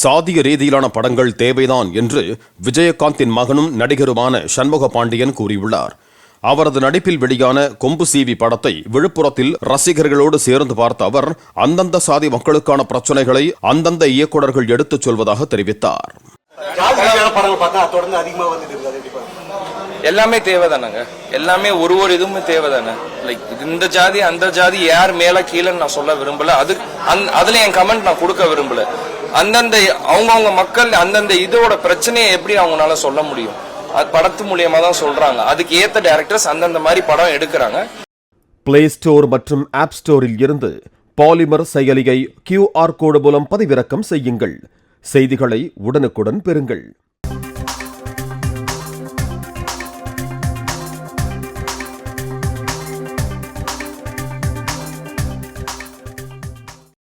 சாதிய ரீதியிலான படங்கள் தேவைதான் என்று விஜயகாந்தின் மகனும் நடிகருமான சண்முக பாண்டியன் கூறியுள்ளார். அவரது நடிப்பில் வெளியான கொம்பு சீவி படத்தை விழுப்புரத்தில் ரசிகர்களோடு சேர்ந்து பார்த்த அவர் அந்தந்த சாதி மக்களுக்கான பிரச்சனைகளை அந்தந்த இயக்குநர்கள் எடுத்துச் சொல்வதாக தெரிவித்தார். எல்லாமே தேவைதானங்க, எல்லாமே ஒரு இதுவுமே தேவைதானே. லைக் இந்த ஜாதி அந்த ஜாதி யார் மேல கீழன்னு நான் சொல்ல விரும்பல. அதுல என் கமெண்ட் நான் கொடுக்க விரும்பல. அந்தந்த அவங்கவுங்க மக்கள் அந்தந்த இதோட பிரச்சனையை எப்படி அவங்களால சொல்ல முடியும்? அது படத்து மூலியமா தான் சொல்றாங்க. அதுக்கு ஏத்த டைரக்டர்ஸ் அந்தந்த மாதிரி படம் எடுக்கிறாங்க. பிளே ஸ்டோர் மற்றும் ஆப் ஸ்டோரில் இருந்து பாலிமர் செயலியை QR கோடு மூலம் பதிவிறக்கம் செய்யுங்கள். செய்திகளை உடனுக்குடன் பெறுங்கள்.